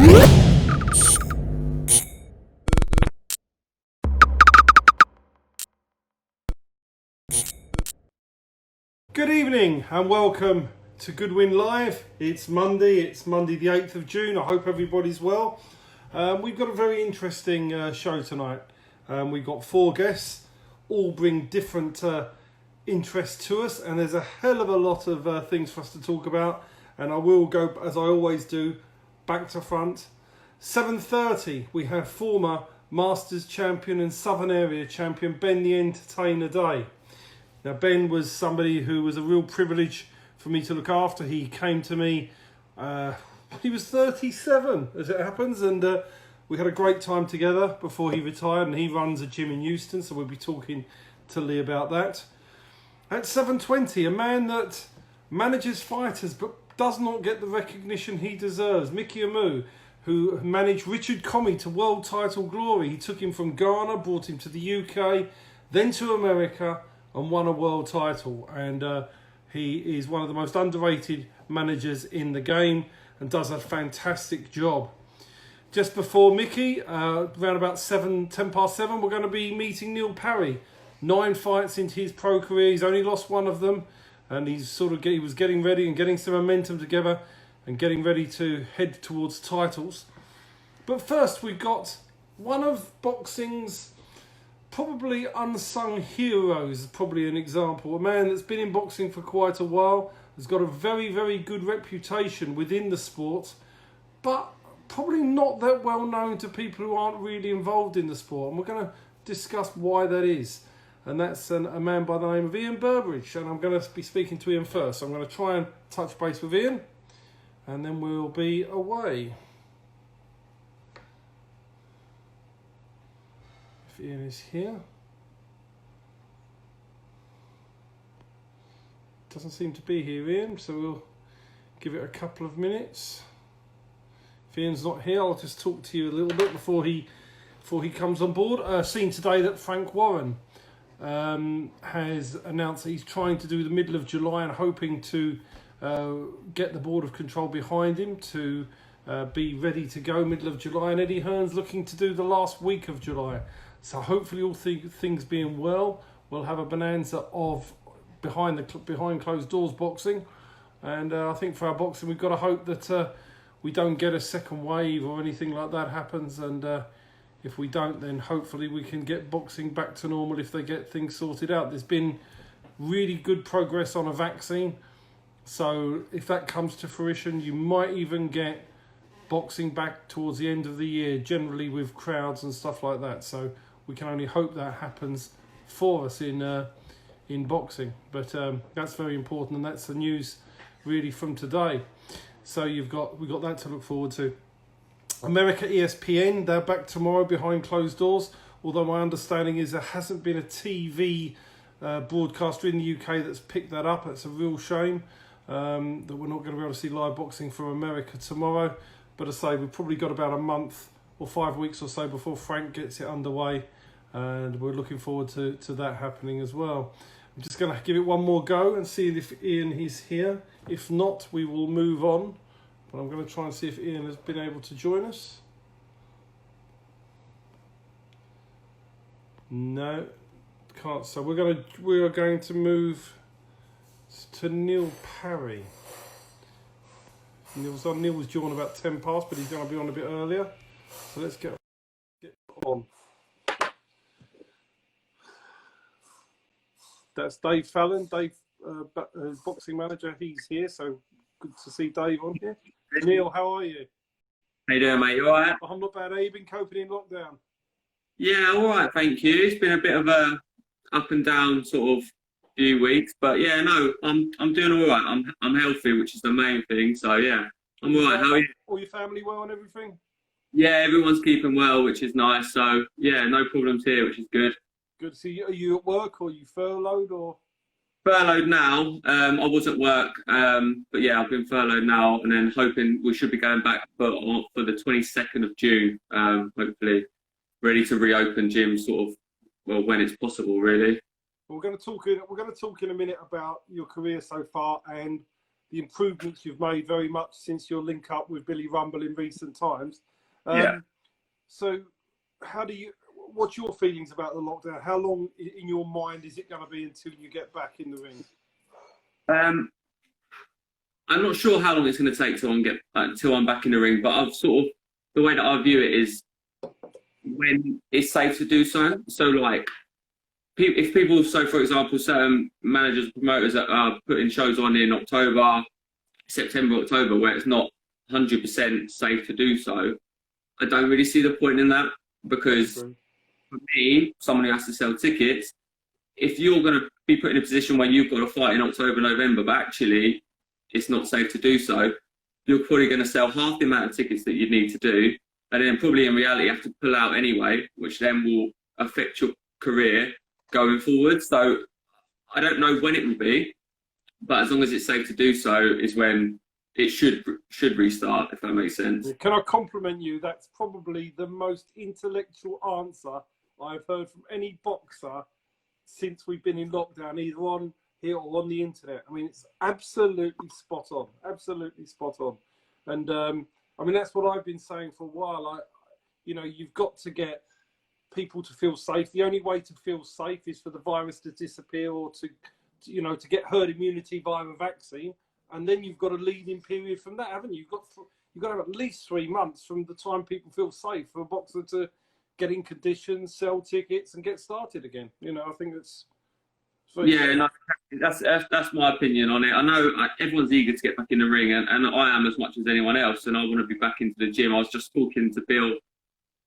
Good evening and welcome to Goodwin Live. It's Monday the 8th of June. I hope everybody's well. We've got a very interesting show tonight. We've got 4 guests, all bring different interests to us, and there's a hell of a lot of things for us to talk about. And I will go, as I always do, back to front. 7:30 we have former Masters champion and Southern Area champion Ben the Entertainer Day. Now, Ben was somebody who was a real privilege for me to look after. He came to me, he was 37 as it happens, and we had a great time together before he retired, and he runs a gym in Euston, so we'll be talking to Lee about that. At 7:20, a man that manages fighters but does not get the recognition he deserves, Mickey Amu, who managed Richard Comey to world title glory. He took him from Ghana, brought him to the UK, then to America, and won a world title. And he is one of the most underrated managers in the game and does a fantastic job. Just before Mickey, around about 10 past 7, we're going to be meeting Neil Parry. 9 fights into his pro career, he's only lost 1 of them, and he was getting ready and getting some momentum together and getting ready to head towards titles. But first, we've got one of boxing's probably unsung heroes, probably an example. A man that's been in boxing for quite a while, has got a very, very good reputation within the sport, but probably not that well known to people who aren't really involved in the sport. And we're going to discuss why that is. And that's a man by the name of Ian Burbedge. And I'm going to be speaking to Ian first. So I'm going to try and touch base with Ian, and then we'll be away. Ian is here. Doesn't seem to be here, Ian, so we'll give it a couple of minutes. If Ian's not here, I'll just talk to you a little bit before he comes on board. Seen today that Frank Warren has announced that he's trying to do the middle of July and hoping to get the Board of Control behind him to be ready to go middle of July, and Eddie Hearn's looking to do the last week of July. So hopefully, all things being well, we'll have a bonanza of behind closed doors boxing. And I think for our boxing, we've got to hope that we don't get a second wave or anything like that happens. And if we don't, then hopefully we can get boxing back to normal if they get things sorted out. There's been really good progress on a vaccine. So if that comes to fruition, you might even get boxing back towards the end of the year, generally with crowds and stuff like that. So we can only hope that happens for us in boxing. But that's very important, and that's the news really from today. So we've got that to look forward to. America ESPN, they're back tomorrow behind closed doors. Although my understanding is there hasn't been a TV broadcaster in the UK that's picked that up. It's a real shame that we're not going to be able to see live boxing from America tomorrow. But as I say, we've probably got about a month or 5 weeks or so before Frank gets it underway, and we're looking forward to that happening as well. I'm just going to give it one more go and see if Ian is here. If not, we will move on. But I'm going to try and see if Ian has been able to join us. No, can't. So we are going to move to Neil Parry. Neil was due on about 10 past, but he's going to be on a bit earlier. So let's get on. That's Dave Fallon, Dave, boxing manager. He's here, so good to see Dave on here. Neil, how are you? How you doing, mate? You all right? I'm not bad. How you been coping in lockdown? Yeah, all right, thank you. It's been a bit of a up and down sort of few weeks, but yeah, no, I'm doing all right. I'm healthy, which is the main thing. So yeah, I'm all right. How are you? All your family well and everything? Yeah, everyone's keeping well, which is nice. So yeah, no problems here, which is good. Good to see you. Are you at work or are you furloughed or? Furloughed now. I was at work, but yeah, I've been furloughed now, and then hoping we should be going back for the 22nd of June. Hopefully, ready to reopen gyms sort of when it's possible, really. We're going to talk in a minute about your career so far and the improvements you've made very much since your link up with Billy Rumble in recent times. Yeah. So what's your feelings about the lockdown? How long in your mind is it going to be until you get back in the ring? I'm not sure how long it's going to take till I'm back in the ring, but I've sort of, the way that I view it is when it's safe to do so. So like, if people, so for example, certain managers, promoters that are putting shows on in October, September, October, where it's not 100% safe to do so, I don't really see the point in that, because for me, someone who has to sell tickets, if you're going to be put in a position where you've got to fight in October, November, but actually it's not safe to do so, you're probably going to sell half the amount of tickets that you need to do, and then probably in reality have to pull out anyway, which then will affect your career going forward. So I don't know when it will be, but as long as it's safe to do so is when it should restart, if that makes sense. Can I compliment you? That's probably the most intellectual answer I've heard from any boxer since we've been in lockdown, either on here or on the internet. I mean, it's absolutely spot on, absolutely spot on. And I mean, that's what I've been saying for a while. You've got to get people to feel safe. The only way to feel safe is for the virus to disappear, or to get herd immunity via a vaccine. And then you've got a leading period from that, haven't you? You've got to have at least 3 months from the time people feel safe for a boxer to get in conditions, sell tickets, and get started again. I think that's no, that's my opinion on it. I know everyone's eager to get back in the ring, and I am as much as anyone else, and I want to be back into the gym. I was just talking to Bill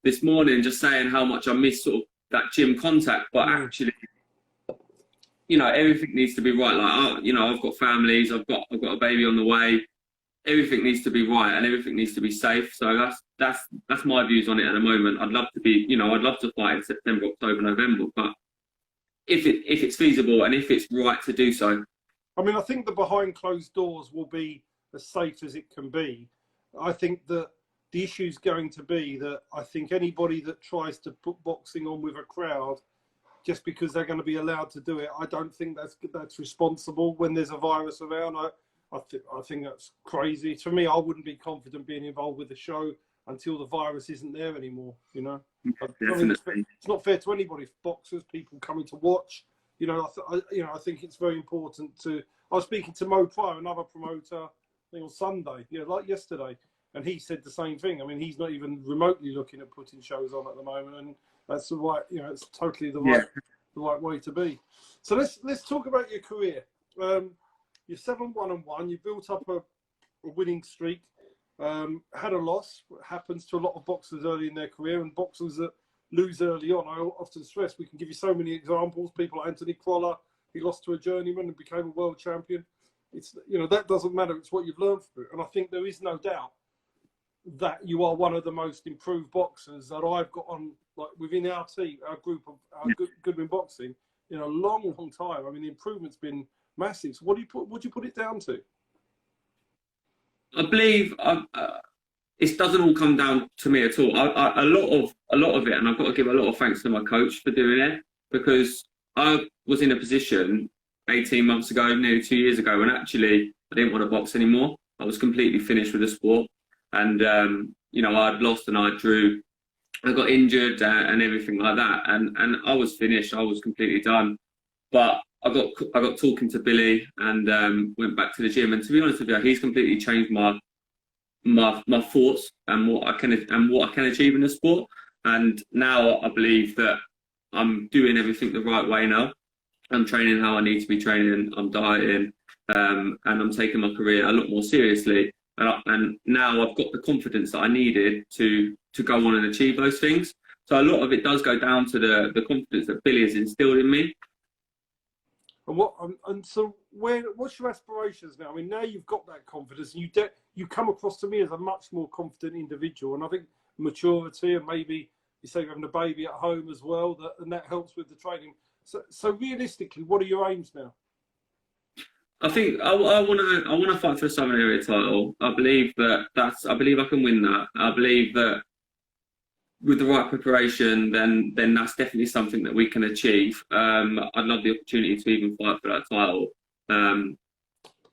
this morning, just saying how much I miss sort of that gym contact, but actually, everything needs to be right. Like, I've got families, I've got a baby on the way. Everything needs to be right, and everything needs to be safe. So that's my views on it at the moment. I'd love to fight in September, October, November, but if it's feasible and if it's right to do so. I mean, I think the behind closed doors will be as safe as it can be. I think that the issue is going to be that I think anybody that tries to put boxing on with a crowd just because they're going to be allowed to do it, I don't think that's responsible when there's a virus around. I think that's crazy. For me, I wouldn't be confident being involved with the show until the virus isn't there anymore. I mean, it's not fair to anybody, boxers, people coming to watch. I think it's very important to. I was speaking to Mo Pryor, another promoter, I think on Sunday, like yesterday, and he said the same thing. I mean, he's not even remotely looking at putting shows on at the moment, and that's the right. It's totally the right way to be. So let's talk about your career. You're 7-1-1. You built up a winning streak. Had a loss. What happens to a lot of boxers early in their career, and boxers that lose early on. I often stress we can give you so many examples. People like Anthony Crolla, he lost to a journeyman and became a world champion. It's that doesn't matter. It's what you've learned from it. And I think there is no doubt that you are one of the most improved boxers that I've got on, like, within our team, our group of Goodwin Boxing in a long, long time. I mean, the improvement's been massive. So what do you put it down to? I believe it doesn't all come down to me at all. A lot of it, and I've got to give a lot of thanks to my coach for doing it, because I was in a position 18 months ago, nearly 2 years ago, when actually I didn't want to box anymore. I was completely finished with the sport, and I'd lost and I drew. I got injured and everything like that, and I was finished. I was completely done. But I got talking to Billy and went back to the gym. And to be honest with you, he's completely changed my thoughts and what I can achieve in the sport. And now I believe that I'm doing everything the right way now. I'm training how I need to be training. I'm dieting, and I'm taking my career a lot more seriously. And now I've got the confidence that I needed to go on and achieve those things. So a lot of it does go down to the confidence that Billy has instilled in me. And so what's your aspirations now? I mean, now you've got that confidence, and you come across to me as a much more confident individual. And I think maturity, and maybe you say you're having a baby at home as well, and that helps with the training. So realistically, what are your aims now? I think I want to fight for the Southern Area title. I believe I believe I can win that. I believe that with the right preparation, then that's definitely something that we can achieve. I'd love the opportunity to even fight for that title.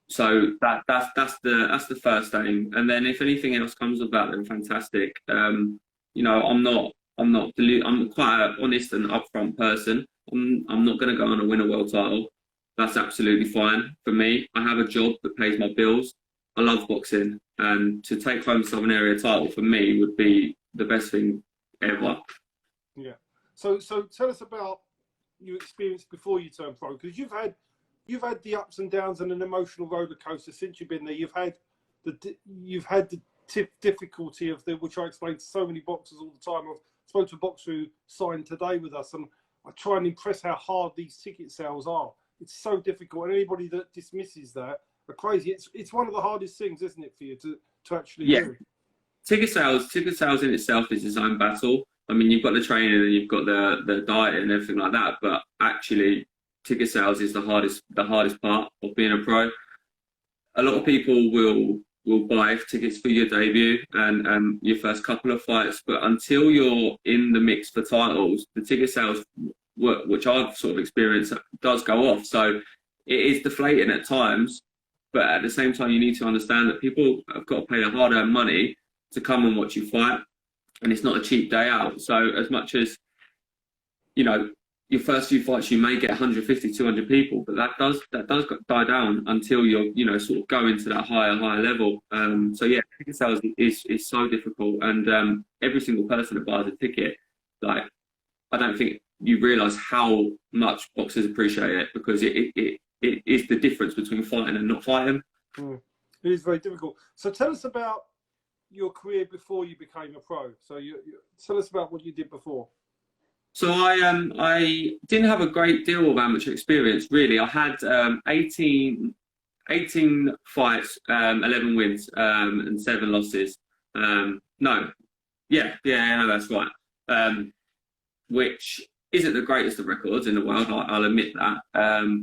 So that's the first aim, and then if anything else comes of that, then fantastic. You know, I'm quite an honest and upfront person. I'm not going to go on and win a world title. That's absolutely fine for me. I have a job that pays my bills. I love boxing, and to take home Southern Area title for me would be the best thing ever. Yeah. So tell us about your experience before you turned pro, because you've had the ups and downs and an emotional roller coaster since you've been there. You've had the difficulty of which I explain to so many boxers all the time. I've spoken to a boxer who signed today with us, and I try and impress how hard these ticket sales are. It's so difficult, and anybody that dismisses that are crazy. It's one of the hardest things, isn't it, for you to actually do? Ticket sales in itself is its own battle. I mean, you've got the training and you've got the diet and everything like that, but actually, ticket sales is the hardest part of being a pro. A lot of people will buy tickets for your debut and your first couple of fights, but until you're in the mix for titles, the ticket sales, which I've sort of experienced, does go off. So it is deflating at times, but at the same time, you need to understand that people have got to pay their hard-earned money to come and watch you fight, and it's not a cheap day out. So as much as, you know, your first few fights, you may get 150, 200 people, but that does die down until you're, you know, sort of going to that higher level. So yeah, ticket sales is so difficult, and every single person that buys a ticket, like, I don't think you realise how much boxers appreciate it, because it is the difference between fighting and not fighting. It is very difficult. So tell us about your career before you became a pro. So you tell us about what you did before. So I didn't have a great deal of amateur experience, really. I had 18 fights, 11 wins, and 7 losses. No, that's right. Which isn't the greatest of records in the world, I'll admit that.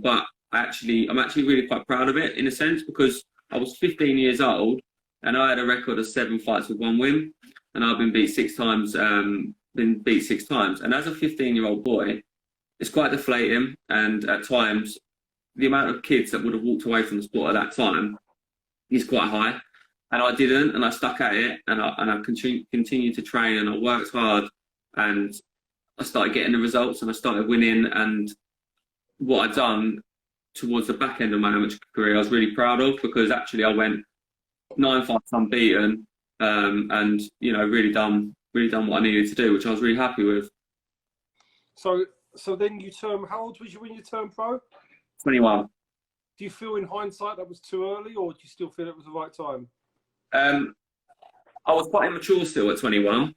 But I'm actually really quite proud of it, in a sense, because I was 15 years old and I had a record of 7 fights with 1 win, and I've been beat 6 times. And as a 15-year-old boy, it's quite deflating, and at times the amount of kids that would have walked away from the sport at that time is quite high, and I didn't, and I stuck at it, and I continued to train, and I worked hard, and I started getting the results, and I started winning. And what I'd done towards the back end of my amateur career, I was really proud of, because actually I went 9 fights unbeaten, and, you know, really done what I needed to do, which I was really happy with. So then how old was you when you turned pro? 21. Do you feel in hindsight that was too early, or do you still feel it was the right time? I was quite immature still at 21.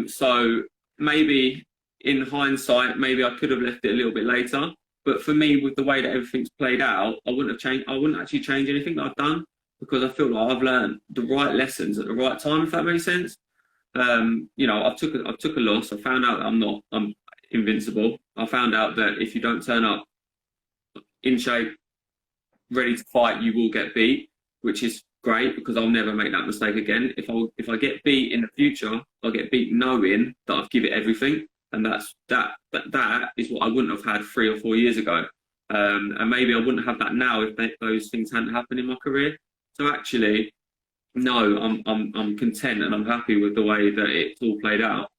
So maybe in hindsight, maybe I could have left it a little bit later. But for me, with the way that everything's played out, I wouldn't actually change anything that I've done, because I feel like I've learned the right lessons at the right time, if that makes sense. You know, I took a loss. I found out that I'm invincible. I found out that if you don't turn up in shape, ready to fight, you will get beat, which is great, because I'll never make that mistake again. If I get beat in the future, I'll get beat knowing that I've given it everything, and that is what I wouldn't have had 3 or 4 years ago. And maybe I wouldn't have that now if those things hadn't happened in my career. So actually, no, I'm content, and I'm happy with the way that it's all played out.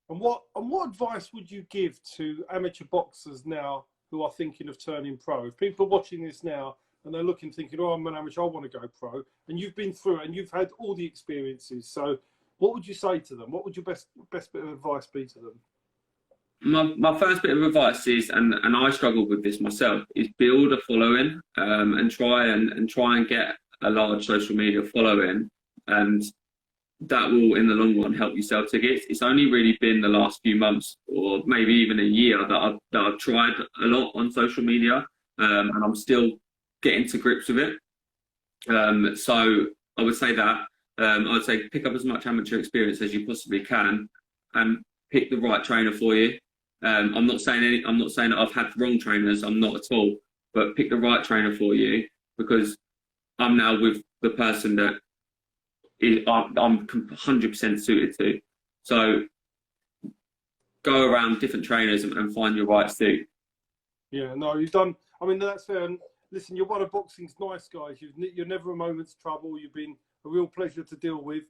And what advice would you give to amateur boxers now who are thinking of turning pro? If people are watching this now and they're looking, thinking, "Oh, I'm an amateur, I want to go pro," and you've been through it and you've had all the experiences, so what would you say to them? What would your best bit of advice be to them? My first bit of advice is, and I struggled with this myself, is build a following, and try and get a large social media following, and that will in the long run help you sell tickets. It's only really been the last few months, or maybe even a year, that I've tried a lot on social media, and I'm still getting to grips with it. So I would say that I would say pick up as much amateur experience as you possibly can, and pick the right trainer for you. I'm not saying that I've had wrong trainers. I'm not at all. But pick the right trainer for you, because I'm now with the person that I'm 100% suited to. So go around different trainers and find your right suit. Yeah, no, you've done. I mean, that's fair. listen, you're one of boxing's nice guys. You're never a moment's trouble. You've been a real pleasure to deal with.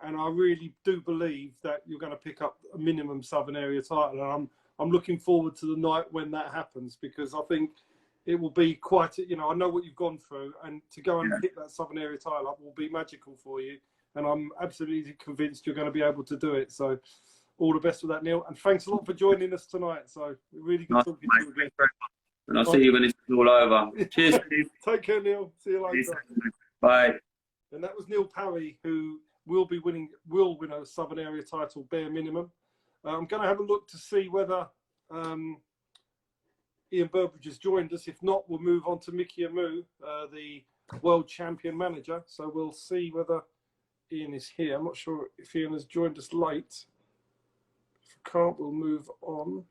And I really do believe that you're going to pick up a minimum Southern Area title. And I'm looking forward to the night when that happens, because I think it will be quite, I know what you've gone through, and to go and pick that Southern Area title up will be magical for you. And I'm absolutely convinced you're going to be able to do it. So all the best with that, Neil. And thanks a lot for joining us tonight. So really good talking to you again. And I'll see you when it's all over. Cheers, Steve. Take care, Neil. See you later. Bye. And that was Neil Parry, who will win a Southern Area title bare minimum. I'm going to have a look to see whether Ian Burbedge has joined us. If not, we'll move on to Mickey Amu, the world champion manager. So we'll see whether Ian is here. I'm not sure if Ian has joined us late. If we can't, we'll move on.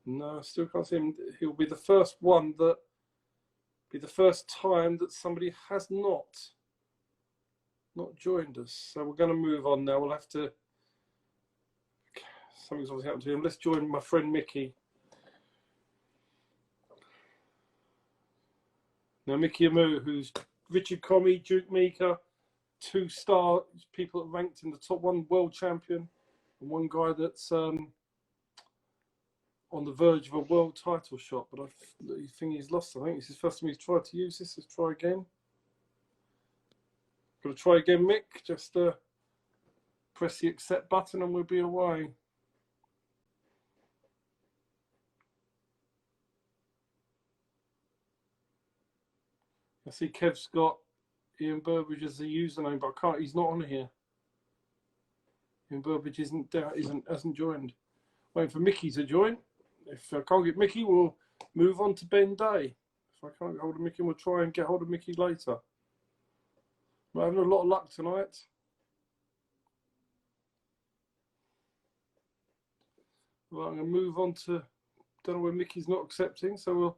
No, I still can't see him. He'll be the first one that be the first time that somebody has not joined us. So we're going to move on now. We'll have to. Something's obviously happened to him. Let's join my friend Mickey. Now, Mickey Amu, who's Richard Comey, Duke Meeker, 2-star people that ranked in the top, one world champion, and one guy that's on the verge of a world title shot. But I think he's lost. I think it's his first time he's tried to use this. Let's try again. Got to try again, Mick. Just press the accept button and we'll be away. I see Kev's got Ian Burbedge as the username, but I can't. He's not on here. Ian Burbedge hasn't joined. Waiting for Mickey to join. If I can't get Mickey, we'll move on to Ben Day. If I can't get hold of Mickey, we'll try and get hold of Mickey later. We're having a lot of luck tonight. Right, I'm going to move on to. Don't know where Mickey's not accepting, so we'll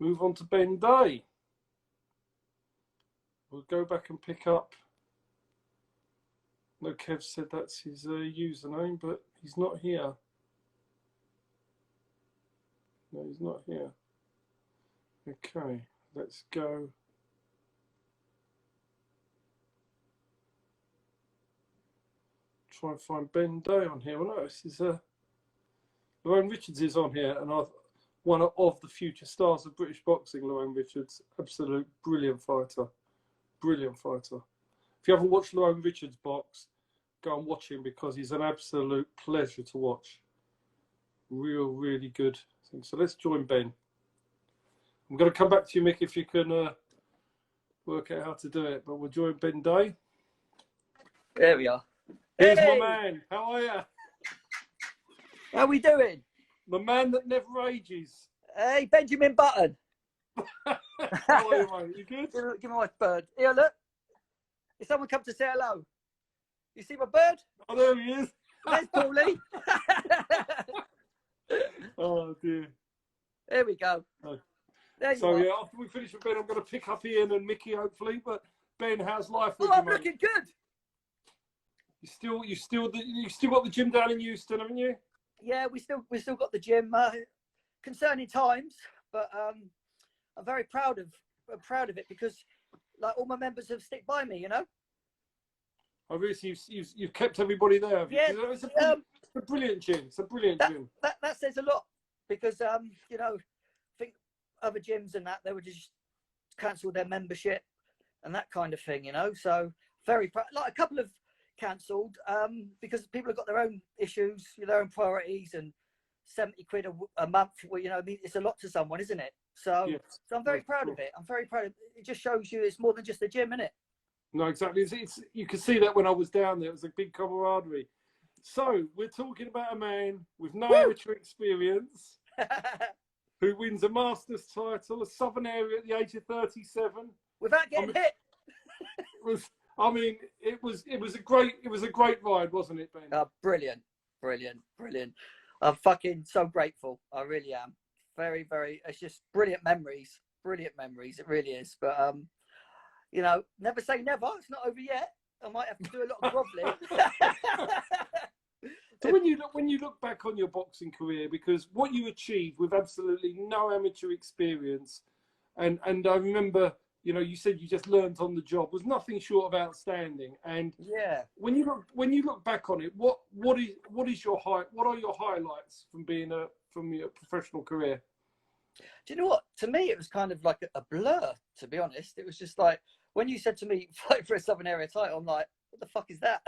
move on to Ben Day. We'll go back and pick up. No, Kev said that's his username, but he's not here. No, he's not here. Okay, let's go. Try and find Ben Day on here. Well, no, this is Lorraine Richards is on here, and one of the future stars of British boxing. Lorraine Richards, absolute brilliant fighter. Brilliant fighter. If you haven't watched Lorraine Richards box, go and watch him, because he's an absolute pleasure to watch. Really good thing. So let's join Ben. I'm going to come back to you, Mick, if you can work out how to do it. But we'll join Ben Day. There we are. Here's my man. How are you? How we doing? The man that never ages. Hey, Benjamin Button. How are you, mate? You good? Give me my bird. Here, look. If someone come to say hello. You see my bird? Oh, there he is. There's Paulie. Oh, dear. There we go. Oh. There you So, are. yeah, after we finish with Ben, I'm going to pick up Ian and Mickey, hopefully. But, Ben, how's life with Oh, you, I'm mate? looking good. You still got the gym down in Euston, haven't you? Yeah, we still got the gym. Concerning times, but I'm very proud of it, because like all my members have stick by me, you know. Obviously, you've kept everybody there. Have you? Yeah, It's a brilliant gym. It's a brilliant gym. That says a lot, because you know, I think other gyms and that, they would just cancel their membership and that kind of thing, you know. So very proud. Like a couple of cancelled because people have got their own issues, their own priorities, and 70 quid a month, well, you know, I mean, it's a lot to someone, isn't it? So, yes. So I'm very proud of it. I'm very proud of it. It just shows you it's more than just a gym, isn't it? No, exactly. It's you could see that when I was down there. It was a big camaraderie. So we're talking about a man with no amateur experience who wins a Masters title, a Southern Area at the age of 37. Without getting hit. It was a great ride, wasn't it, Ben? Oh, brilliant. I'm fucking so grateful. I really am. Very, very. It's just brilliant memories. It really is. But you know, never say never. It's not over yet. I might have to do a lot of groveling. So when you look back on your boxing career, because what you achieved with absolutely no amateur experience, and I remember, you know, you said you just learned on the job, was nothing short of outstanding. And Yeah. when you look back on it, what are your highlights from your professional career? Do you know what? To me, it was kind of like a blur, to be honest. It was just like, when you said to me, fight for a Southern Area title, I'm like, what the fuck is that?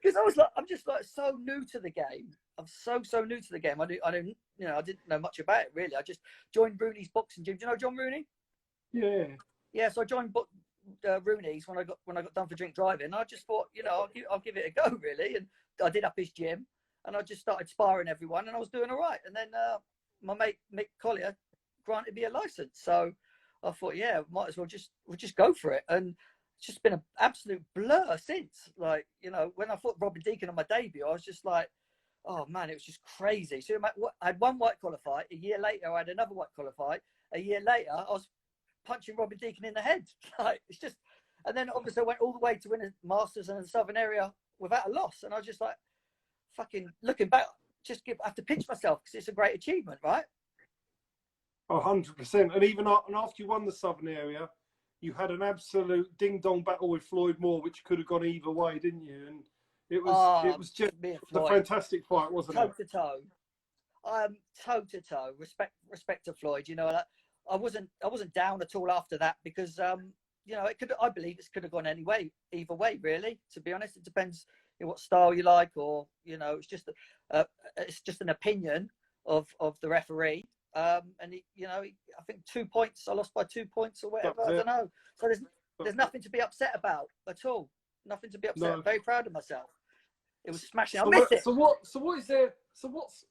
Because I was like, I'm just like so new to the game. I'm so new to the game. I didn't know much about it really. I just joined Rooney's boxing gym. Do you know John Rooney? Yeah. Yeah, so I joined Rooney's when I got done for drink driving. And I just thought, you know, I'll give it a go really. And I did up his gym, and I just started sparring everyone, and I was doing all right. And then my mate Mick Collier granted me a license, so I thought, yeah, might as well we'll just go for it. And it's just been an absolute blur since. Like, you know, when I fought Robin Deacon on my debut, I was just like, oh man, it was just crazy. So I had one white collar fight. A year later, I had another white collar fight. A year later, I was punching Robin Deacon in the head. Like, it's just, and then obviously I went all the way to win a Masters in the Southern Area without a loss. And I was just like, fucking looking back, I have to pinch myself because it's a great achievement, right? 100%. And even after you won the Southern Area, you had an absolute ding-dong battle with Floyd Moore, which could have gone either way, didn't you? And it was just a fantastic fight, wasn't it? Toe to toe. Toe to toe. Respect to Floyd. You know, I wasn't down at all after that because you know, I believe it could have gone either way, really. To be honest, it depends, you know, what style you like, or, you know, it's just an opinion of the referee. And you know, I think 2 points. I lost by 2 points or whatever. I don't know. So there's nothing to be upset about at all. Nothing to be upset. No. I'm very proud of myself. It was smashing. I missed it. So what is there? So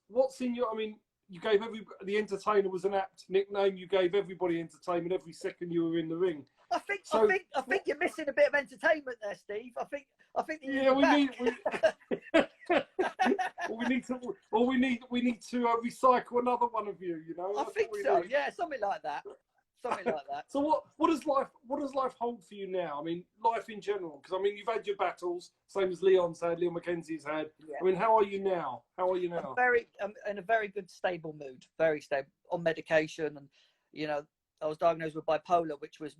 what's in your? I mean, you gave the entertainer was an apt nickname. You gave everybody entertainment every second you were in the ring. I think you're missing a bit of entertainment there, Steve. I think we need to recycle another one of you. You know. I think so. Yeah, something like that. So what does life hold for you now? I mean, life in general, because I mean, you've had your battles, same as Leon McKenzie's had. Yeah. I mean, how are you now? I'm in a very good, stable mood. Very stable, on medication, and you know, I was diagnosed with bipolar, which was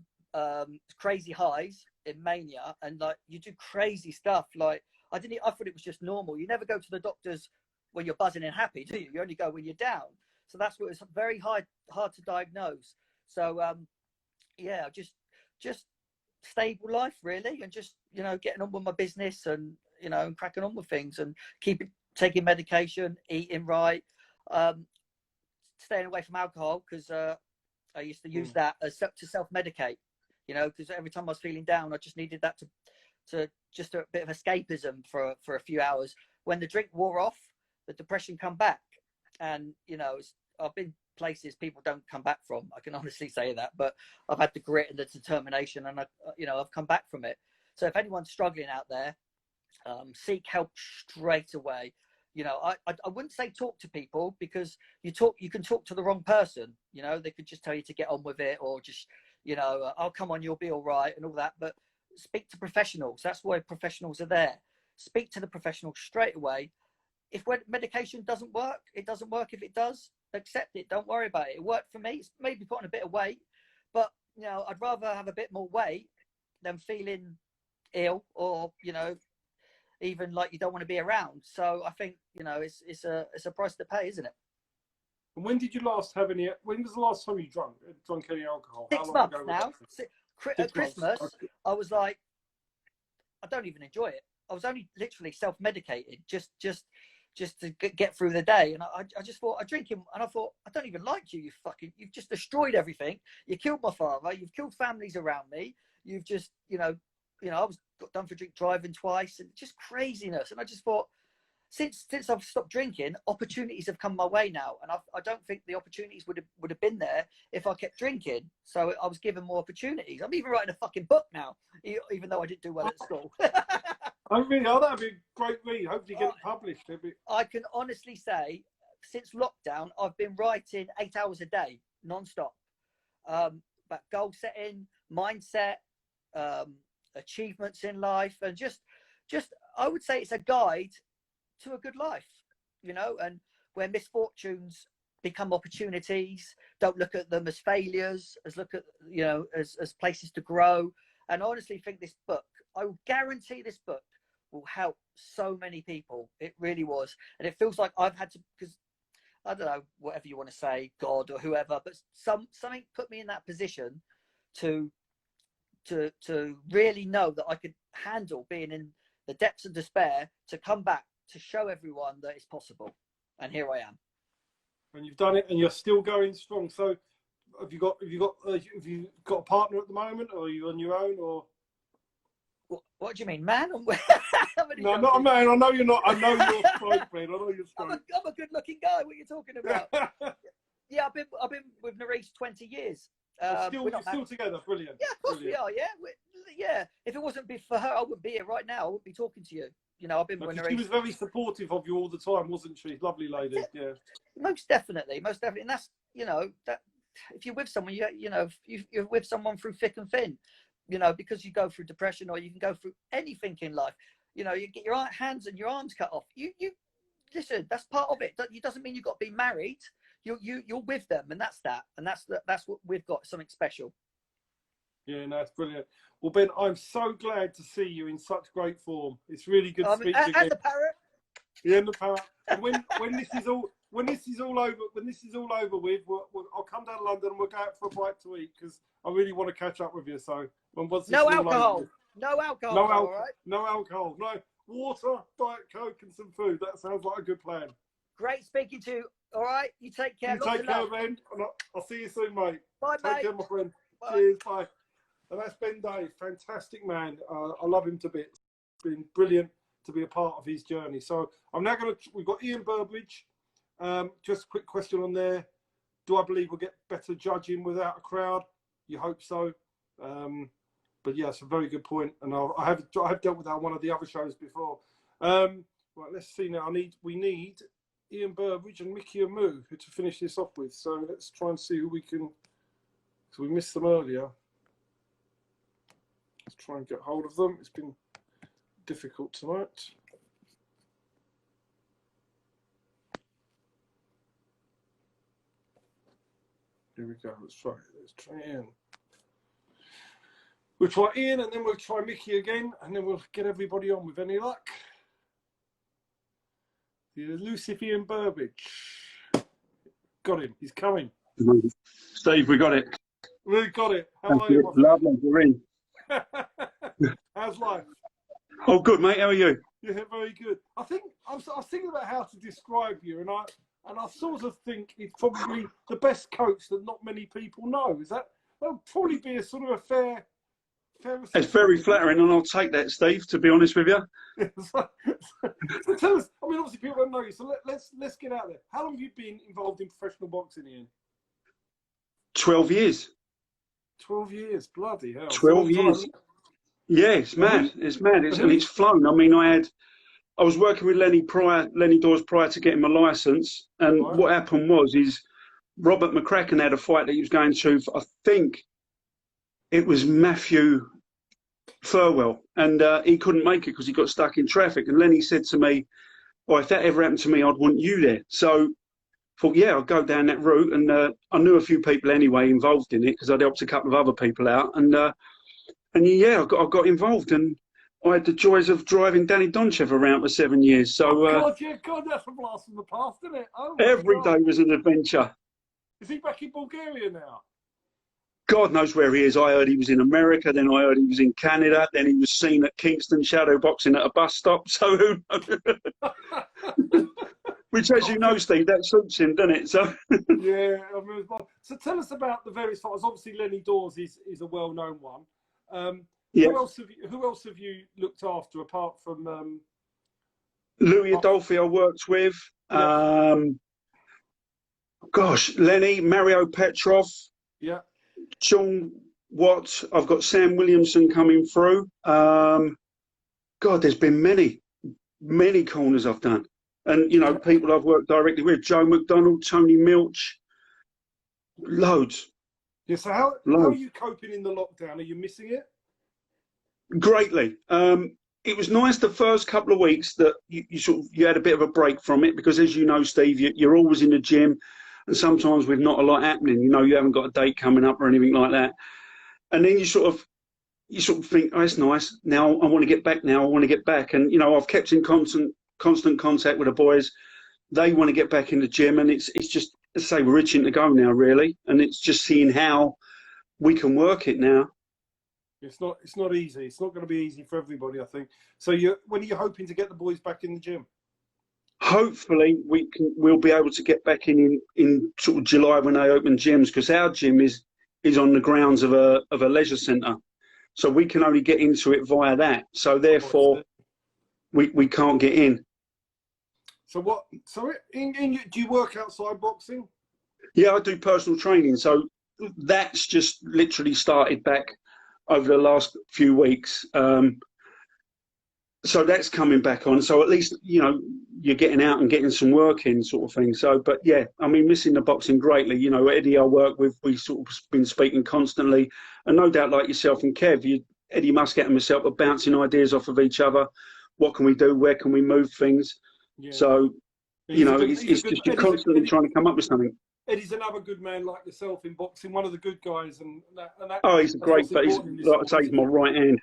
crazy highs in mania, and like, you do crazy stuff. Like, I thought it was just normal. You never go to the doctors when you're buzzing and happy, do you? You only go when you're down. So that's what was very hard to diagnose. So yeah, just stable life really, and just, you know, getting on with my business, and, you know, and cracking on with things, and taking medication, eating right, staying away from alcohol, because I used to use that to self-medicate, you know, because every time I was feeling down, I just needed that to just a bit of escapism for a few hours. When the drink wore off, the depression come back, and, you know, I've been places people don't come back from. I can honestly say that, but I've had the grit and the determination, and I've come back from it. So if anyone's struggling out there, seek help straight away. You know, I wouldn't say talk to people, because you can talk to the wrong person. You know, they could just tell you to get on with it, or just, you know, oh, come on, you'll be all right, and all that. But speak to professionals. That's why professionals are there. Speak to the professionals straight away. If medication doesn't work, it doesn't work. If it does, accept it. Don't worry about it. It worked for me. It's maybe putting a bit of weight, but, you know, I'd rather have a bit more weight than feeling ill, or, you know, even like you don't want to be around. So I think, you know, it's a price to pay, isn't it? And when did you last have any? When was the last time you drunk any alcohol? 6 months now. At Christmas, okay. I was like, I don't even enjoy it. I was only literally self-medicated, just to get through the day. And I just thought, I drink him, and I thought, I don't even like you. You've just destroyed everything. You killed my father. You've killed families around me. You've just, you know, I got done for drink driving twice, and just craziness. And I just thought, since I've stopped drinking, opportunities have come my way now, and I don't think the opportunities would have been there if I kept drinking. So I was given more opportunities. I'm even writing a fucking book now, even though I didn't do well at school. I mean, that'd be a great read. Hopefully get it published. I can honestly say, since lockdown, I've been writing 8 hours a day, non-stop, about goal setting, mindset, achievements in life, and just just, I would say it's a guide to a good life, you know, and where misfortunes become opportunities. Don't look at them as failures, as look at, you know, as places to grow. And I honestly think this book, I will guarantee this book will help so many people. It really was. And it feels like I've had to, because I don't know, whatever you want to say, God or whoever, but something put me in that position to really know that I could handle being in the depths of despair, to come back, to show everyone that it's possible. And here I am. And you've done it, and you're still going strong. So, have you got a partner at the moment, or are you on your own, or? What do you mean, man? No, not a man. I know you're not. I know you're straight, friend. I know you're straight. I'm a good-looking guy. What are you talking about? Yeah, I've been with Nerisse 20 years. You're still together. Brilliant. Yeah, of course Brilliant. we are. Yeah. If it wasn't for her, I wouldn't be here right now. I wouldn't be talking to you. You know, I've been with Nerisse. She was very supportive of you all the time, wasn't she? Lovely lady. Yeah. Most definitely. And that's, you know, that if you're with someone, you're with someone through thick and thin. You know, because you go through depression, or you can go through anything in life. You know, you get your hands and your arms cut off. You listen. That's part of it. It doesn't mean you've got to be married. You're with them, and that's what we've got. Something special. Yeah, no, it's brilliant. Well, Ben, I'm so glad to see you in such great form. It's really good to speak to you again. And the parrot. Yeah, and the parrot. And when this is all over with, I'll come down to London and we'll go out for a bite to eat, because I really want to catch up with you. So no alcohol. No alcohol. All right? No alcohol. No water, Diet Coke, and some food. That sounds like a good plan. Great speaking to you. All right, you take care. You take care, Ben. I'll see you soon, mate. Bye, take mate. care, my friend. Bye. Cheers, bye. And that's Ben Day, fantastic man. I love him to bits. It's been brilliant to be a part of his journey. So I'm now we've got Ian Burbedge. Just a quick question on there. Do I believe we'll get better judging without a crowd? You hope so. But yeah, it's a very good point. And I have dealt with that on one of the other shows before. Right, let's see now. We need Ian Burbedge and Mickey Amu to finish this off with. So let's try and see who we can. So we missed them earlier. Let's try and get hold of them. It's been difficult tonight. Here we go. Let's try Ian. We'll try Ian, and then we'll try Mickey again, and then we'll get everybody on with any luck. The elusive Ian Burbedge. Got him. He's coming. Steve, we got it. We got it. How are you? Lovely, you're in. How's life? Oh, good, mate. How are you? Yeah, very good. I was thinking about how to describe you, and I sort of think it's probably the best coach that not many people know. That'll probably be a sort of a fair. It's very flattering, and I'll take that, Steve. To be honest with you. So tell us. I mean, obviously people don't know you, so let's get out there. How long have you been involved in professional boxing, Ian? 12 years. 12 years, bloody hell. 12 years. Yeah, it's mad. It's mad. And it's flown. I mean, I was working with Lenny Dawes prior to getting my licence, and what happened is Robert McCracken had a fight that he was going to. I think it was Matthew Furwell, and he couldn't make it because he got stuck in traffic. And Lenny said to me, "Oh, if that ever happened to me, I'd want you there." So I thought, yeah, I'll go down that route. And I knew a few people anyway involved in it because I'd helped a couple of other people out. And yeah, I got involved, and I had the joys of driving Danny Donchev around for 7 years. So God, that's a blast from the past, isn't it? Oh, every day was an adventure. Is he back in Bulgaria now? God knows where he is. I heard he was in America, then I heard he was in Canada, then he was seen at Kingston shadow boxing at a bus stop. So who knows? Which, as you know, Steve, that suits him, doesn't it? So yeah. So tell us about the various fighters. Obviously, Lenny Dawes is a well-known one. Yeah. Who else have you looked after apart from Louis Adolphi? I worked with. Yeah. Lenny, Mario Petrov. Yeah. John Watt. I've got Sam Williamson coming through. God, there's been many corners I've done. And, you know, people I've worked directly with, Joe McDonald, Tony Milch, loads. Yeah, so how are you coping in the lockdown? Are you missing it? Greatly. it was nice the first couple of weeks that you had a bit of a break from it, because as you know, Steve, you're always in the gym, and sometimes with not a lot happening, you haven't got a date coming up or anything like that, and then you sort of think, oh, it's nice. Now I want to get back. Now I want to get back, and I've kept in constant contact with the boys. They want to get back in the gym, and it's just, as I say, we're itching to go now, really, and it's just seeing how we can work it now. It's not easy. It's not going to be easy for everybody, I think. So when are you hoping to get the boys back in the gym? Hopefully we'll be able to get back in sort of July when they open gyms, because our gym is on the grounds of a leisure centre, so we can only get into it via that. So therefore, we can't get in. So what? So do you work outside boxing? Yeah, I do personal training. So that's just literally started back over the last few weeks. So that's coming back on. So at least, you're getting out and getting some work in, sort of thing. So, but yeah, I mean, missing the boxing greatly. Eddie I work with, we sort of been speaking constantly. And no doubt, like yourself and Kev, Eddie Muscat and myself are bouncing ideas off of each other. What can we do? Where can we move things? Yeah. So, it's just you're constantly trying to come up with something. Eddie's another good man like yourself in boxing, one of the good guys. And he's a great, but he's, like I say, he's my right hand.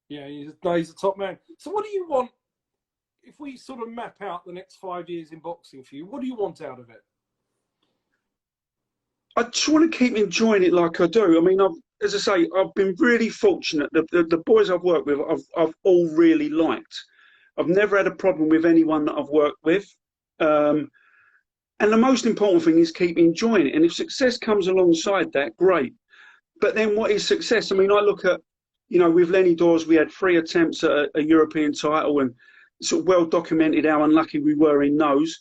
Yeah, he's a top man. So what do you want, if we sort of map out the next 5 years in boxing for you, what do you want out of it? I just want to keep enjoying it like I do. I mean, as I say, I've been really fortunate. The boys I've worked with, I've all really liked. I've never had a problem with anyone that I've worked with. And the most important thing is keep enjoying it. And if success comes alongside that, great. But then what is success? I mean, I look at, with Lenny Dawes, we had 3 attempts at a European title, and sort of well documented how unlucky we were in those.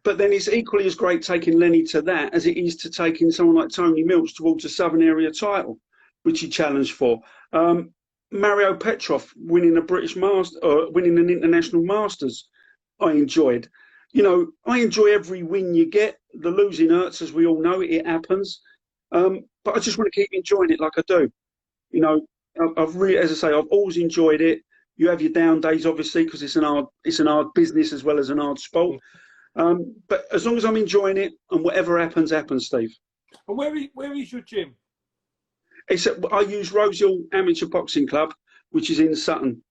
But then it's equally as great taking Lenny to that as it is to taking someone like Tony Milch towards a Southern Area title, which he challenged for. Mario Petrov winning a British Master, winning an international Masters, I enjoyed. I enjoy every win you get. The losing hurts, as we all know, it happens. But I just want to keep enjoying it like I do. I've really, as I say, I've always enjoyed it. You have your down days, obviously, because it's an hard business as well as an hard sport. But as long as I'm enjoying it, and whatever happens, Steve. And where is your gym? I use Rosehill Amateur Boxing Club, which is in Sutton,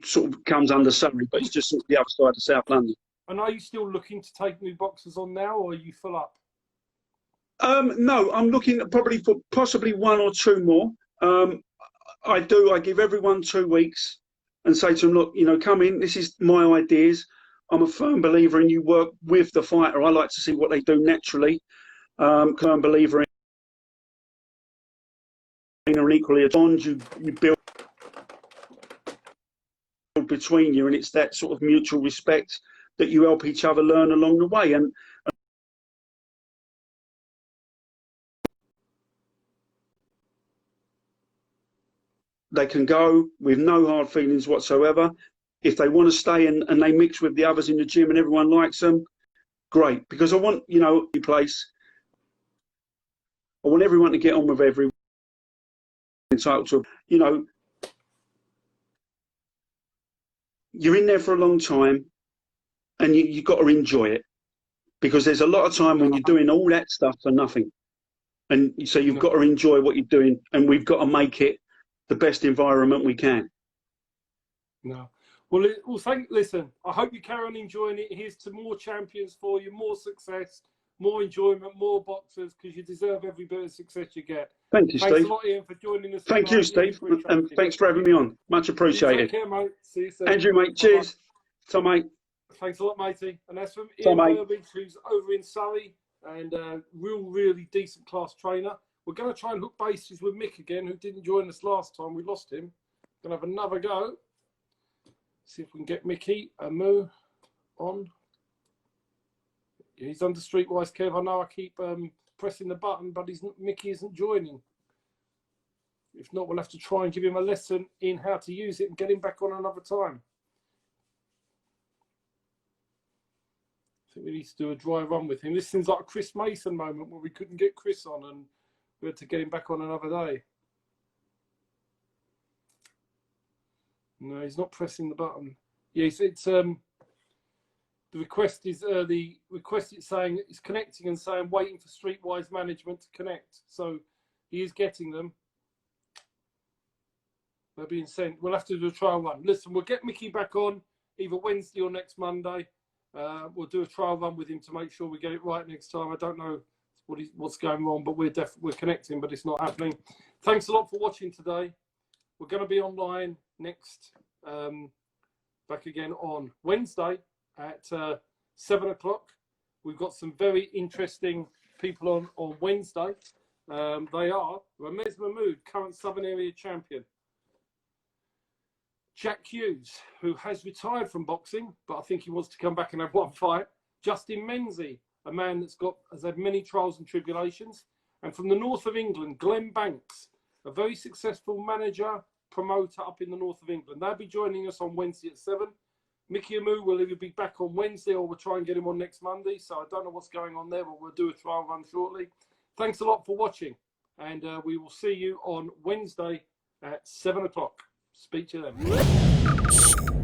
sort of comes under Surrey, but it's just sort of the other side of South London. And are you still looking to take new boxers on now, or are you full up? No, I'm looking probably for possibly 1 or 2 more. I give everyone 2 weeks and say to them, look, come in, this is my ideas. I'm a firm believer in you work with the fighter. I like to see what they do naturally. I'm a believer in an equally a bond you build between you, and it's that sort of mutual respect that you help each other learn along the way. And they can go with no hard feelings whatsoever. If they want to stay and they mix with the others in the gym and everyone likes them, great. Because I want, place. I want everyone to get on with everyone. Entitled to, you're in there for a long time, and you've got to enjoy it, because there's a lot of time when you're doing all that stuff for nothing. And so you've got to enjoy what you're doing, and we've got to make it the best environment we can. No. Well, listen, I hope you carry on enjoying it. Here's to more champions for you, more success, more enjoyment, more boxers, because you deserve every bit of success you get. Thank you, Steve. Thanks a lot, Ian, for joining us. Thank you, Steve, and thanks for having me on. Much appreciated. Take care, mate. See you soon. Andrew, mate. Cheers. So, mate. Thanks a lot, matey. And that's from Ian Burbedge, who's over in Surrey, and a really decent class trainer. We're going to try and hook bases with Mick again, who didn't join us last time. We lost him. Going to have another go. See if we can get Mickey and Moo on. He's under Streetwise Kev. I know I keep pressing the button, but Mickey isn't joining. If not, we'll have to try and give him a lesson in how to use it and get him back on another time. I think we need to do a dry run with him. This seems like a Chris Mason moment where we couldn't get Chris on and we had to get him back on another day. No, he's not pressing the button. Yes, it's the request is it's saying it's connecting and saying waiting for Streetwise management to connect. So he is getting them. They're being sent. We'll have to do a trial run. Listen, we'll get Mickey back on either Wednesday or next Monday. We'll do a trial run with him to make sure we get it right next time. I don't know what's going on, but we're connecting, but it's not happening. Thanks a lot for watching today. We're going to be online next, back again on Wednesday at 7 o'clock. We've got some very interesting people on Wednesday. They are Ramez Mahmood, current Southern Area champion. Jack Hughes, who has retired from boxing, but I think he wants to come back and have one fight. Justin Menzie, a man has had many trials and tribulations. And from the north of England, Glenn Banks, a very successful manager, promoter up in the north of England. They'll be joining us on Wednesday at 7. Mickey Amu will either be back on Wednesday or we'll try and get him on next Monday. So I don't know what's going on there, but we'll do a trial run shortly. Thanks a lot for watching. And we will see you on Wednesday at 7 o'clock. Speak to you then.